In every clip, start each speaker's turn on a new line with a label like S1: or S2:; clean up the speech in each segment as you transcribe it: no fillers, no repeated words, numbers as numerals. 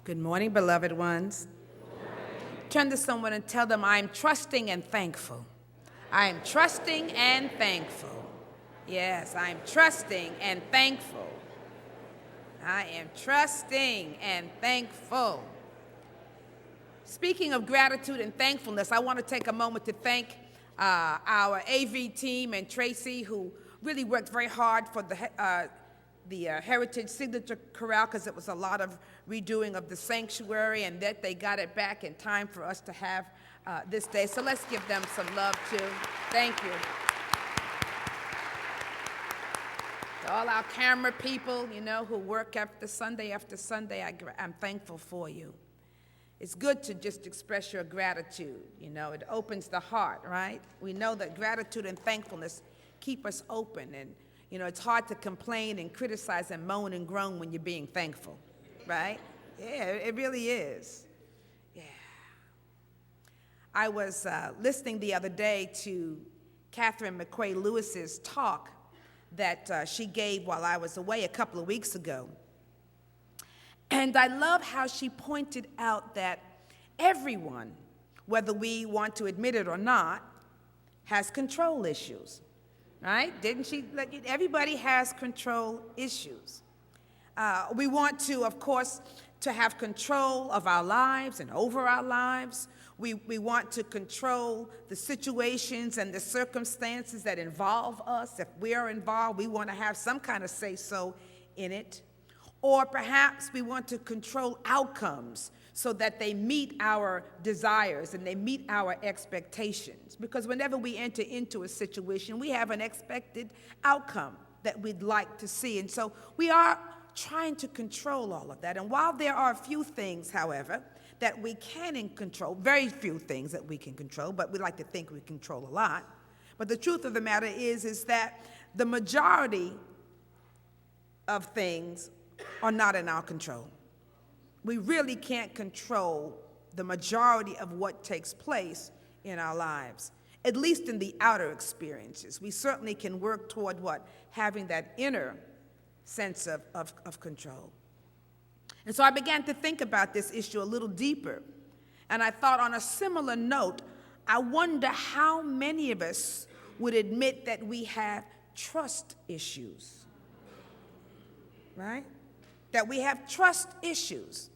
S1: Good morning, beloved ones. Turn to someone and tell them, I am trusting and thankful. I am trusting and thankful. Yes, I am trusting and thankful. I am trusting and thankful. Speaking of gratitude and thankfulness, I want to take a moment to thank our AV team and Tracy, who really worked very hard for the Heritage Signature Chorale, because it was a lot of redoing of the sanctuary, and that they got it back in time for us to have this day. So let's give them some love too. Thank you. To all our camera people, who work after Sunday, I'm thankful for you. It's good to just express your gratitude. It opens the heart, right? We know that gratitude and thankfulness keep us open, and it's hard to complain and criticize and moan and groan when you're being thankful, right? Yeah, it really is. Yeah. I was listening the other day to Catherine McQuay Lewis's talk that she gave while I was away a couple of weeks ago. And I love how she pointed out that everyone, whether we want to admit it or not, has control issues. Right? Didn't she? Everybody has control issues. We want to, of course, to have control of our lives and over our lives. We want to control the situations and the circumstances that involve us. If we are involved, we want to have some kind of say-so in it. Or perhaps we want to control outcomes so that they meet our desires and they meet our expectations. Because whenever we enter into a situation, we have an expected outcome that we'd like to see. And so we are trying to control all of that. And while there are a few things, however, that we can control, very few things that we can control, but we like to think we control a lot. But the truth of the matter is that the majority of things are not in our control. We really can't control the majority of what takes place in our lives, at least in the outer experiences. We certainly can work toward having that inner sense of control. And so I began to think about this issue a little deeper, and I thought, on a similar note, I wonder how many of us would admit that we have trust issues, right? That we have trust issues.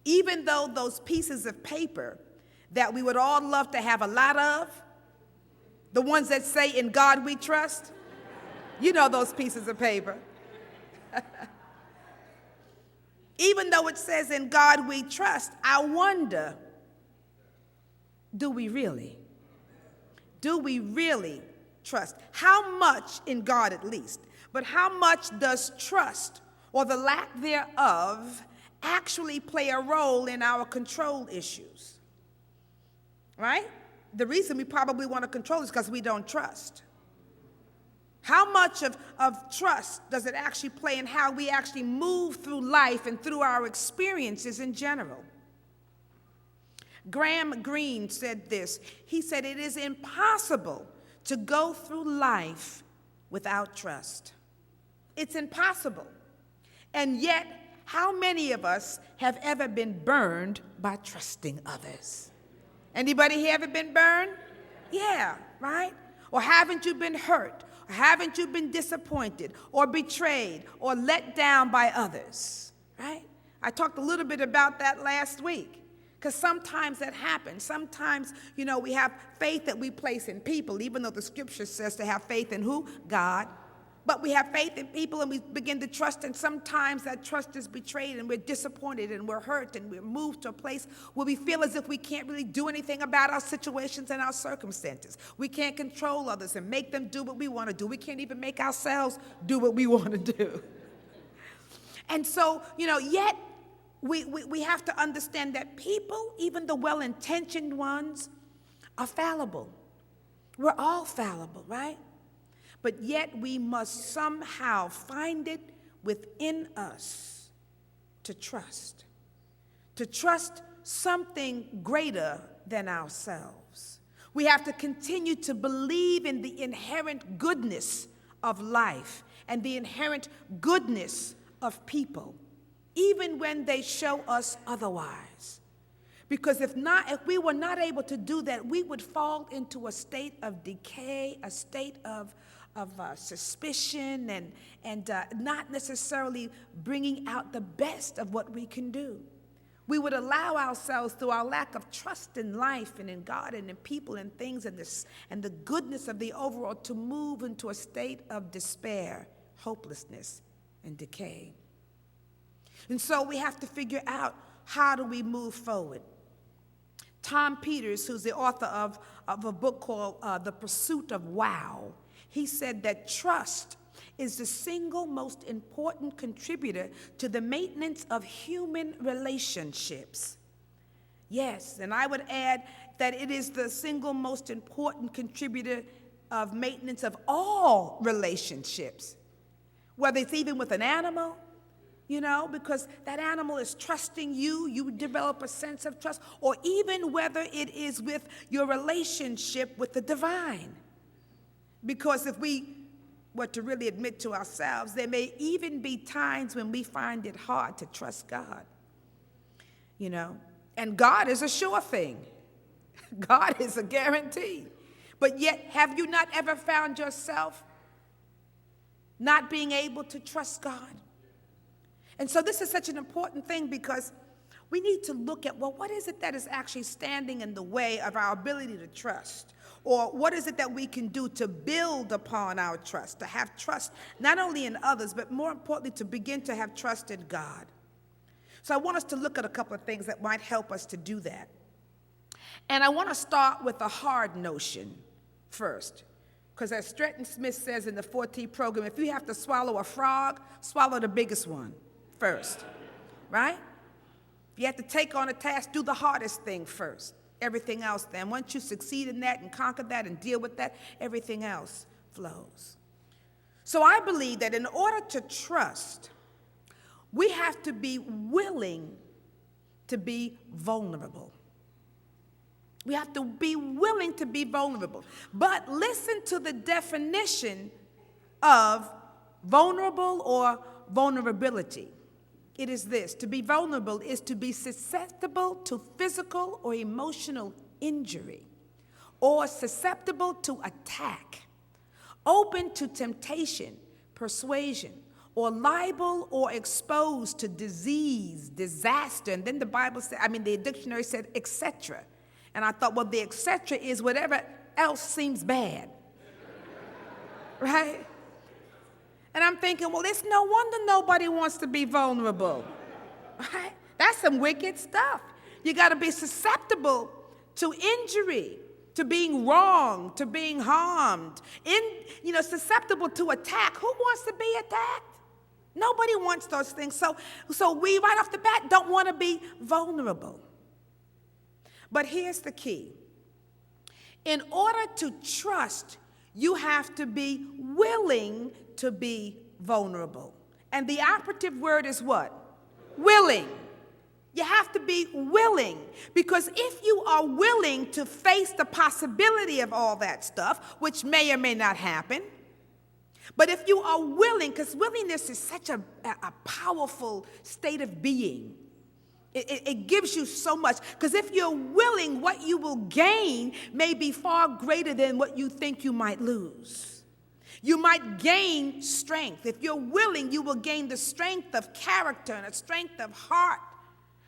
S1: Even though those pieces of paper that we would all love to have a lot of, the ones that say, "In God we trust," those pieces of paper. Even though it says, "In God we trust," I wonder, do we really? Do we really trust? How much, in God at least, but how much does trust, or the lack thereof, actually play a role in our control issues? Right? The reason we probably want to control is because we don't trust. How much of trust does it actually play in how we actually move through life and through our experiences in general? Graham Greene said this. He said, "It is impossible to go through life without trust." It's impossible. And yet, how many of us have ever been burned by trusting others? Anybody here ever been burned? Yeah, right? Or haven't you been hurt? Or haven't you been disappointed or betrayed or let down by others? Right? I talked a little bit about that last week, because sometimes that happens. Sometimes, we have faith that we place in people, even though the scripture says to have faith in who? God. But we have faith in people and we begin to trust, and sometimes that trust is betrayed and we're disappointed and we're hurt and we're moved to a place where we feel as if we can't really do anything about our situations and our circumstances. We can't control others and make them do what we want to do. We can't even make ourselves do what we want to do. And so, yet we have to understand that people, even the well-intentioned ones, are fallible. We're all fallible, right? But yet we must somehow find it within us to trust to trust something greater than ourselves. We have to continue to believe in the inherent goodness of life and the inherent goodness of people, even when they show us otherwise. Because if we were not able to do that, we would fall into a state of decay, a state of suspicion, and not necessarily bringing out the best of what we can do. We would allow ourselves, through our lack of trust in life and in God and in people and things and the goodness of the overall, to move into a state of despair, hopelessness, and decay. And so we have to figure out, how do we move forward? Tom Peters, who's the author of a book called The Pursuit of Wow, he said that trust is the single most important contributor to the maintenance of human relationships. Yes, and I would add that it is the single most important contributor of maintenance of all relationships, whether it's even with an animal, because that animal is trusting you, you develop a sense of trust, or even whether it is with your relationship with the divine. Because if we were to really admit to ourselves, there may even be times when we find it hard to trust God, and God is a sure thing. God is a guarantee. But yet, have you not ever found yourself not being able to trust God? And so this is such an important thing, because we need to look at, what is it that is actually standing in the way of our ability to trust? Or what is it that we can do to build upon our trust, to have trust not only in others, but more importantly, to begin to have trust in God? So I want us to look at a couple of things that might help us to do that. And I want to start with a hard notion first. Because as Stretton Smith says in the 4T program, if you have to swallow a frog, swallow the biggest one first, right? If you have to take on a task, do the hardest thing first. Everything else then. Once you succeed in that and conquer that and deal with that, everything else flows. So I believe that in order to trust, we have to be willing to be vulnerable. We have to be willing to be vulnerable. But listen to the definition of vulnerable or vulnerability. It is this: to be vulnerable is to be susceptible to physical or emotional injury, or susceptible to attack, open to temptation, persuasion, or liable or exposed to disease, disaster. And then the Bible said, the dictionary said, etc. And I thought, well, the etc. is whatever else seems bad, right? And I'm thinking, well, it's no wonder nobody wants to be vulnerable, right? That's some wicked stuff. You got to be susceptible to injury, to being wronged, to being harmed, susceptible to attack. Who wants to be attacked? Nobody wants those things. So we, right off the bat, don't want to be vulnerable. But here's the key. In order to trust, you have to be willing to be vulnerable. And the operative word is what? Willing. You have to be willing, because if you are willing to face the possibility of all that stuff, which may or may not happen, but if you are willing, because willingness is such a powerful state of being. It gives you so much, because if you're willing, what you will gain may be far greater than what you think you might lose. You might gain strength. If you're willing, you will gain the strength of character and a strength of heart,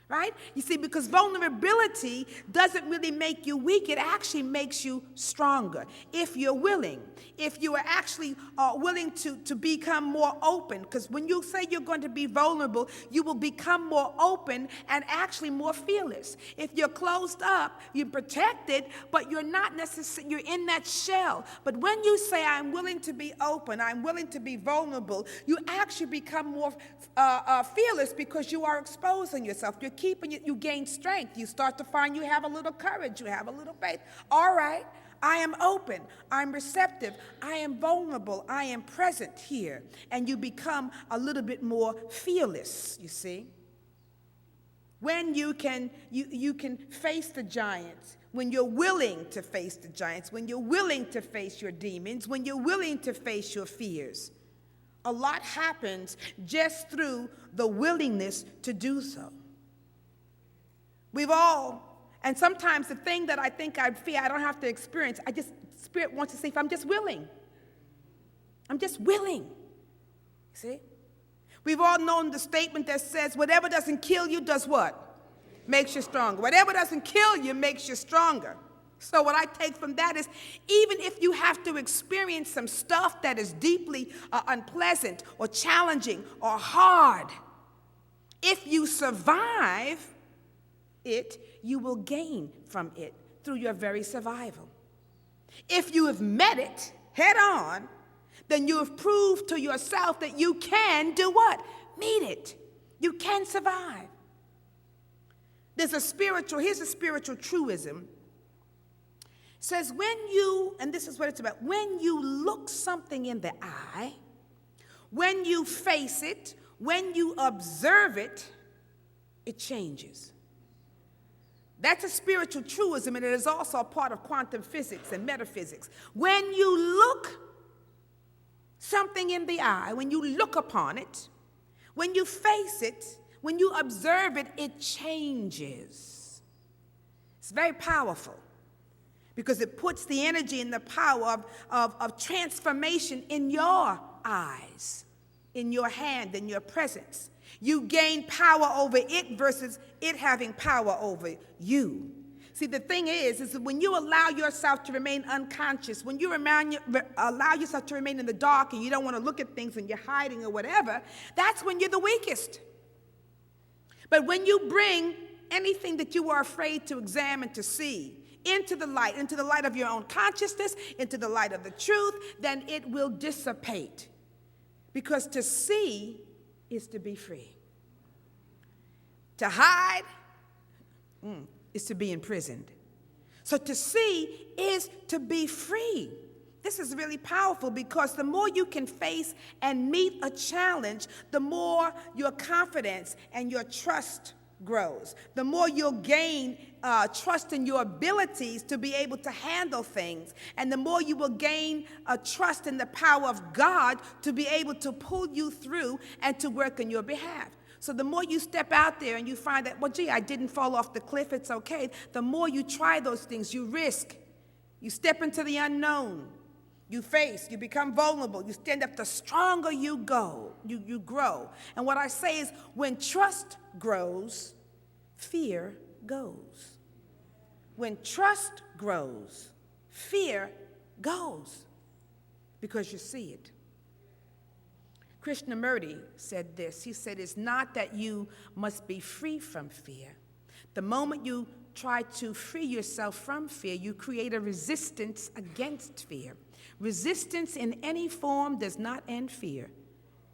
S1: right? You see, because vulnerability doesn't really make you weak. It actually makes you stronger if you're willing. If you are actually willing to become more open, because when you say you're going to be vulnerable, you will become more open and actually more fearless. If you're closed up, you're protected, but you're not necessarily, you're in that shell. But when you say, I'm willing to be open, I'm willing to be vulnerable, you actually become more fearless, because you are exposing yourself. You're keeping it, you gain strength. You start to find you have a little courage, you have a little faith. All right. I am open, I'm receptive, I am vulnerable, I am present here. And you become a little bit more fearless, you see. when you can face the giants, when you're willing to face the giants, when you're willing to face your demons, when you're willing to face your fears. A lot happens just through the willingness to do so. We've all, and sometimes the thing that I think I fear I don't have to experience, Spirit wants to say, if I'm just willing. I'm just willing. See? We've all known the statement that says, whatever doesn't kill you does what? Makes you stronger. Whatever doesn't kill you makes you stronger. So what I take from that is, even if you have to experience some stuff that is deeply unpleasant or challenging or hard, if you survive it, you will gain from it through your very survival. If you have met it head on, then you have proved to yourself that you can do what? Meet it. You can survive. Here's a spiritual truism. It says when you, and this is what it's about, when you look something in the eye, when you face it, when you observe it, it changes. That's a spiritual truism, and it is also a part of quantum physics and metaphysics. When you look something in the eye, when you look upon it, when you face it, when you observe it, it changes. It's very powerful because it puts the energy and the power of transformation in your eyes, in your hand, in your presence. You gain power over it versus it having power over you. See, the thing is that when you allow yourself to remain unconscious, when you allow yourself to remain in the dark and you don't want to look at things and you're hiding or whatever, that's when you're the weakest. But when you bring anything that you are afraid to examine, to see, into the light of your own consciousness, into the light of the truth, then it will dissipate. Because to see is to be free. To hide is to be imprisoned. So to see is to be free. This is really powerful because the more you can face and meet a challenge, the more your confidence and your trust grows. The more you'll gain trust in your abilities to be able to handle things. And the more you will gain trust in the power of God to be able to pull you through and to work on your behalf. So the more you step out there and you find that, well, gee, I didn't fall off the cliff, it's okay. The more you try those things, you risk. You step into the unknown. You face, you become vulnerable, you stand up, the stronger you go, you grow. And what I say is, when trust grows, fear goes. When trust grows, fear goes, because you see it. Krishnamurti said this. He said, it's not that you must be free from fear. The moment you try to free yourself from fear, you create a resistance against fear. Resistance in any form does not end fear.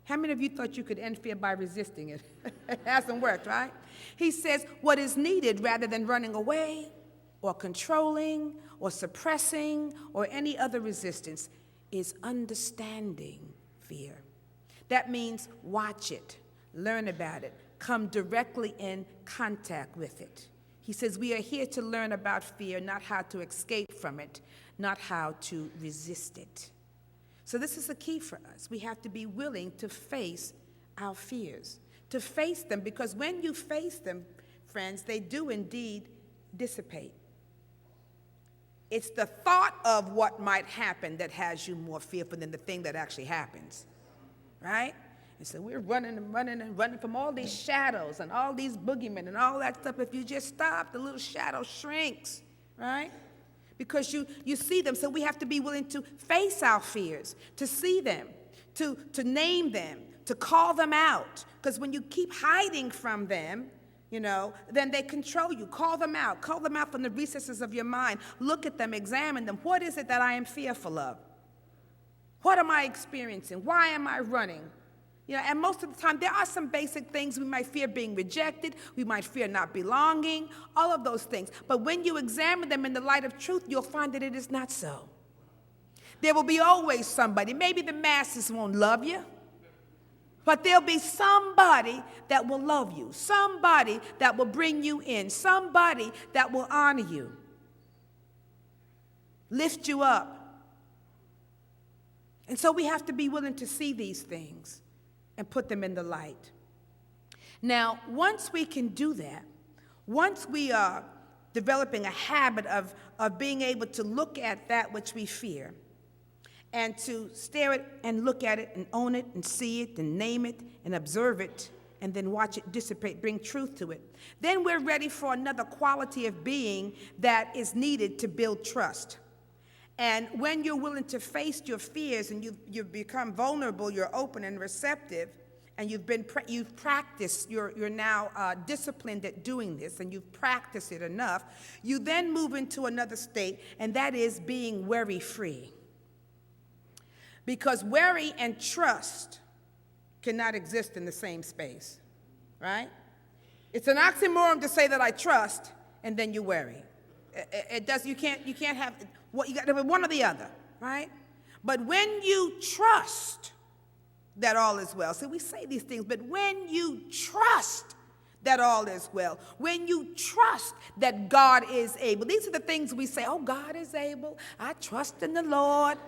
S1: How many of you thought you could end fear by resisting it? It hasn't worked, right? He says what is needed rather than running away or controlling or suppressing or any other resistance is understanding fear. That means watch it, learn about it, come directly in contact with it. He says we are here to learn about fear, not how to escape from it, not how to resist it. So this is the key for us. We have to be willing to face our fears, to face them, because when you face them, friends, they do indeed dissipate. It's the thought of what might happen that has you more fearful than the thing that actually happens, right? And so we're running and running and running from all these shadows and all these boogeymen and all that stuff. If you just stop, the little shadow shrinks, right? Because you see them. So we have to be willing to face our fears, to see them, to name them, to call them out. Because when you keep hiding from them, then they control you. Call them out. Call them out from the recesses of your mind. Look at them, examine them. What is it that I am fearful of? What am I experiencing? Why am I running? And most of the time, there are some basic things. We might fear being rejected. We might fear not belonging, all of those things. But when you examine them in the light of truth, you'll find that it is not so. There will be always somebody. Maybe the masses won't love you. But there'll be somebody that will love you, somebody that will bring you in, somebody that will honor you, lift you up. And so we have to be willing to see these things and put them in the light. Now, once we can do that, once we are developing a habit of being able to look at that which we fear and to stare at and look at it and own it and see it and name it and observe it and then watch it dissipate, bring truth to it, then we're ready for another quality of being that is needed to build trust. And when you're willing to face your fears and you've become vulnerable, you're open and receptive, and you've practiced, you're now disciplined at doing this, and you've practiced it enough, you then move into another state, and that is being worry-free. Because worry and trust cannot exist in the same space, right? It's an oxymoron to say that I trust, and then you worry. It does. You can't have what you got to be one or the other, right? But when you trust that all is well, see, we say these things, but when you trust that all is well, when you trust that God is able, these are the things we say. Oh, God is able. I trust in the Lord.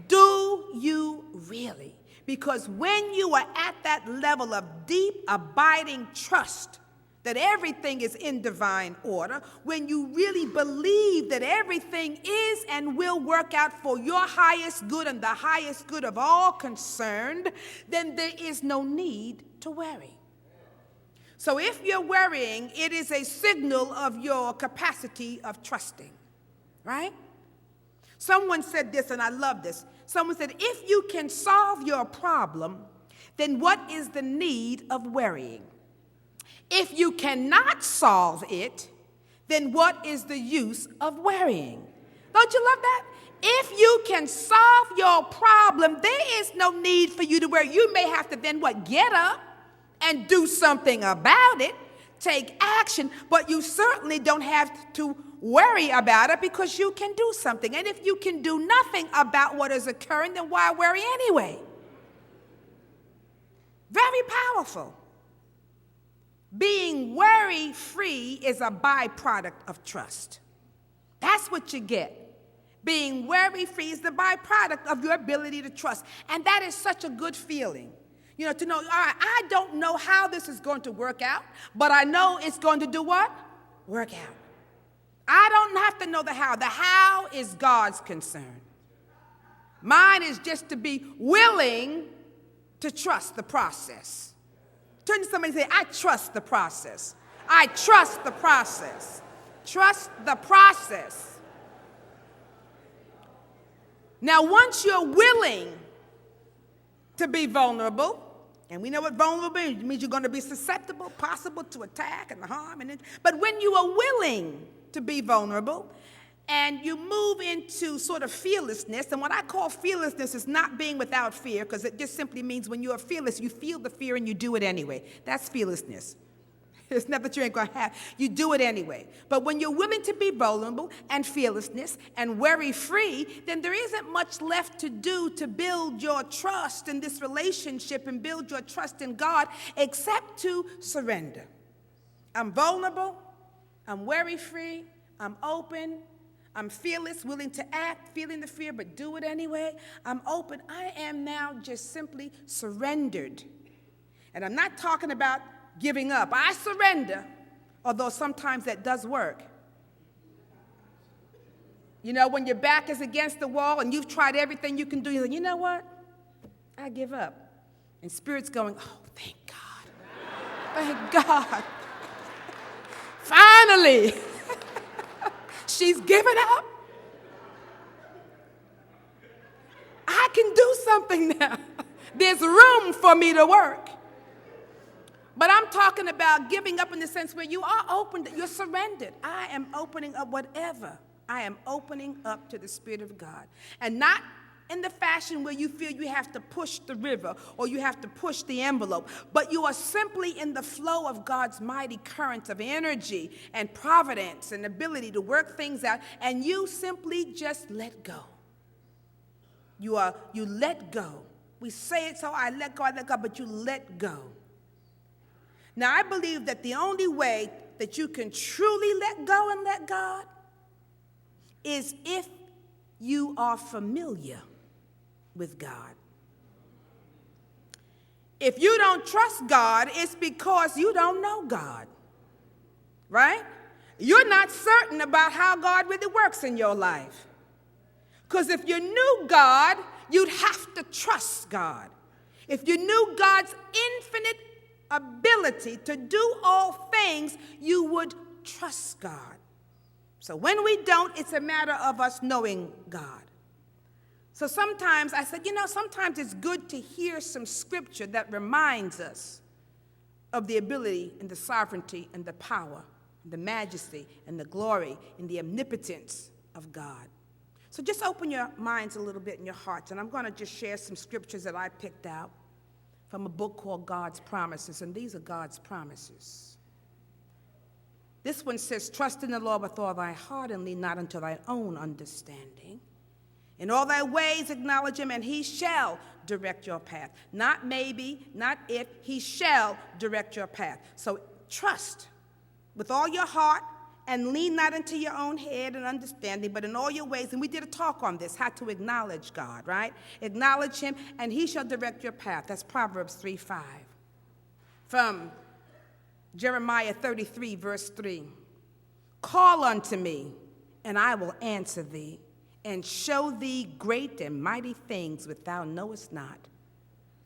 S1: Do you really? Because when you are at that level of deep, abiding trust that everything is in divine order, when you really believe that everything is and will work out for your highest good and the highest good of all concerned, then there is no need to worry. So if you're worrying, it is a signal of your capacity of trusting, right? Someone said this, and I love this. Someone said, if you can solve your problem, then what is the need of worrying? If you cannot solve it, then what is the use of worrying? Don't you love that? If you can solve your problem, there is no need for you to worry. You may have to then get up and do something about it, take action, but you certainly don't have to worry about it because you can do something. And if you can do nothing about what is occurring, then why worry anyway? Very powerful. Being worry-free is a byproduct of trust. That's what you get. Being worry-free is the byproduct of your ability to trust. And that is such a good feeling. To know, all right, I don't know how this is going to work out, but I know it's going to do what? Work out. I don't have to know the how. The how is God's concern. Mine is just to be willing to trust the process. Turn to somebody and say, I trust the process. I trust the process. Trust the process. Now, once you're willing to be vulnerable, and we know what vulnerable means. It means you're going to be susceptible, possible to attack and harm. But when you are willing to be vulnerable and you move into sort of fearlessness, and what I call fearlessness is not being without fear, because it just simply means when you are fearless, you feel the fear and you do it anyway. That's fearlessness. It's not that you ain't going to have. You do it anyway. But when you're willing to be vulnerable and fearlessness and worry-free, then there isn't much left to do to build your trust in this relationship and build your trust in God except to surrender. I'm vulnerable. I'm worry-free. I'm open. I'm fearless, willing to act, feeling the fear, but do it anyway. I'm open. I am now just simply surrendered. And I'm not talking about giving up. I surrender, although sometimes that does work. When your back is against the wall and you've tried everything you can do, you say, you know what? I give up. And Spirit's going, oh, thank God. Thank God. Finally, she's given up. I can do something now. There's room for me to work. But I'm talking about giving up in the sense where you are open, you're surrendered. I am opening up whatever. I am opening up to the Spirit of God. And not in the fashion where you feel you have to push the river or you have to push the envelope, but you are simply in the flow of God's mighty currents of energy and providence and ability to work things out, and you simply just let go. You let go We say it so, I let go, but you let go. Now, I believe that the only way that you can truly let go and let God is if you are familiar with God. If you don't trust God, it's because you don't know God, right? You're not certain about how God really works in your life. Because if you knew God, you'd have to trust God. If you knew God's infinite ability to do all things, you would trust God. So when we don't, it's a matter of us knowing God. So sometimes I said, sometimes it's good to hear some scripture that reminds us of the ability and the sovereignty and the power, and the majesty and the glory and the omnipotence of God. So just open your minds a little bit and your hearts, and I'm going to just share some scriptures that I picked out from a book called God's Promises, and these are God's promises. This one says, trust in the Lord with all thy heart and lean not unto thy own understanding. In all thy ways acknowledge him, and he shall direct your path. Not maybe, not if, he shall direct your path. So trust with all your heart and lean not into your own head and understanding, but in all your ways. And we did a talk on this, how to acknowledge God, right? Acknowledge him, and he shall direct your path. That's Proverbs 3:5. From Jeremiah 33, verse 3. Call unto me, and I will answer thee, and show thee great and mighty things which thou knowest not.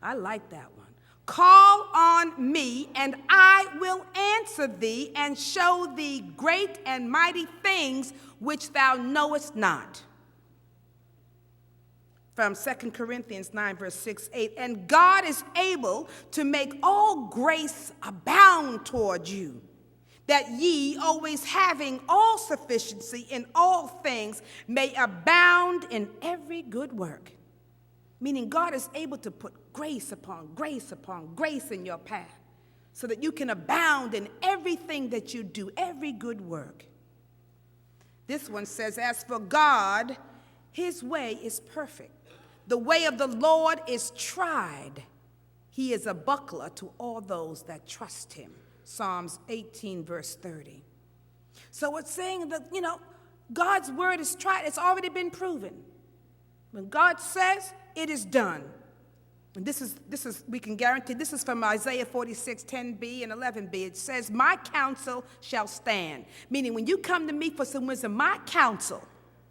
S1: I like that one. Call on me, and I will answer thee, and show thee great and mighty things which thou knowest not. From 2 Corinthians 9, verse 6-8, and God is able to make all grace abound toward you, that ye, always having all sufficiency in all things, may abound in every good work. Meaning God is able to put grace upon grace upon grace in your path so that you can abound in everything that you do, every good work. This one says, as for God, his way is perfect. The way of the Lord is tried. He is a buckler to all those that trust him. Psalms 18, verse 30. So it's saying that, God's word is tried. It's already been proven. When God says, it is done. And this is we can guarantee, this is from Isaiah 46, 10b and 11b. It says, my counsel shall stand. Meaning when you come to me for some wisdom, my counsel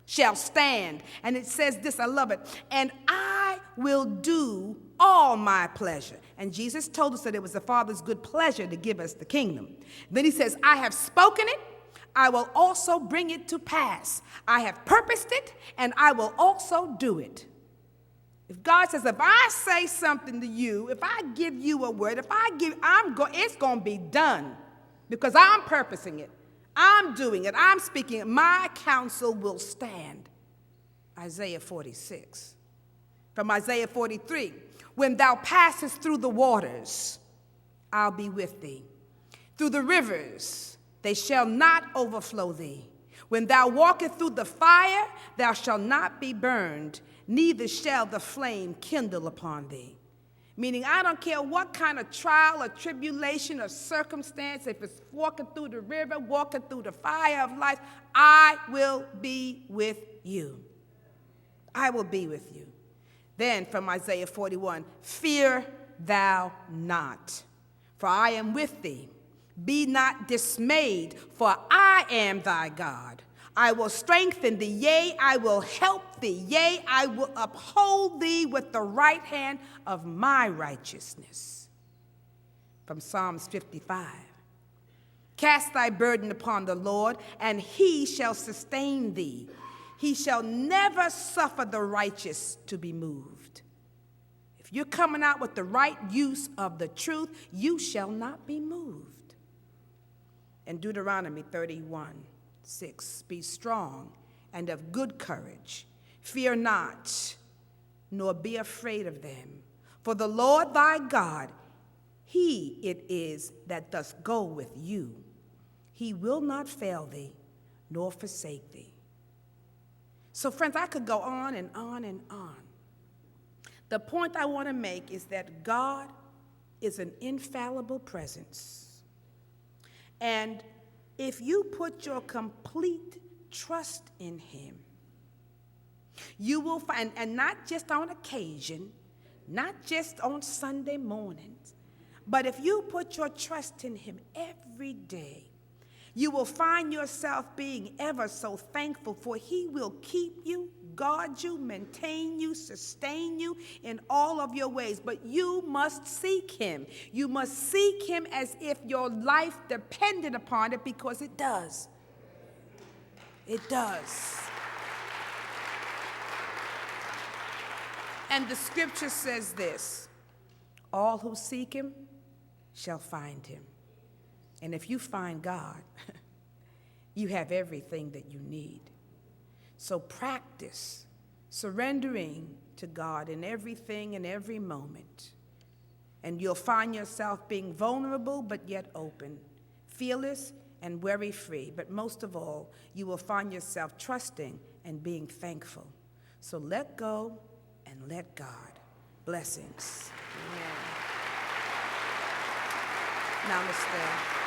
S1: shall stand. And it says this, I love it. And I will do all my pleasure. And Jesus told us that it was the Father's good pleasure to give us the kingdom. Then he says, I have spoken it, I will also bring it to pass. I have purposed it, and I will also do it. If God says, if I say something to you, if I give you a word, it's going to be done because I'm purposing it. I'm doing it. I'm speaking it. My counsel will stand. Isaiah 46. From Isaiah 43, when thou passest through the waters, I'll be with thee. Through the rivers, they shall not overflow thee. When thou walkest through the fire, thou shalt not be burned, neither shall the flame kindle upon thee. Meaning, I don't care what kind of trial or tribulation or circumstance, if it's walking through the river, walking through the fire of life, I will be with you. I will be with you. Then from Isaiah 41, fear thou not, for I am with thee. Be not dismayed, for I am thy God. I will strengthen thee, yea, I will help thee, yea, I will uphold thee with the right hand of my righteousness. From Psalms 55. Cast thy burden upon the Lord, and he shall sustain thee. He shall never suffer the righteous to be moved. If you're coming out with the right use of the truth, you shall not be moved. In Deuteronomy 31:6, be strong and of good courage. Fear not, nor be afraid of them. For the Lord thy God, he it is that doth go with you. He will not fail thee, nor forsake thee. So friends, I could go on and on and on. The point I want to make is that God is an infallible presence. And if you put your complete trust in him, you will find, and not just on occasion, not just on Sunday mornings, but if you put your trust in him every day, you will find yourself being ever so thankful, for he will keep you, guard you, maintain you, sustain you in all of your ways. But you must seek him. You must seek him as if your life depended upon it, because it does. It does. And the scripture says this: all who seek him shall find him. And if you find God, you have everything that you need. So practice surrendering to God in everything and every moment. And you'll find yourself being vulnerable but yet open, fearless and worry-free. But most of all, you will find yourself trusting and being thankful. So let go and let God. Blessings. Amen. Namaste.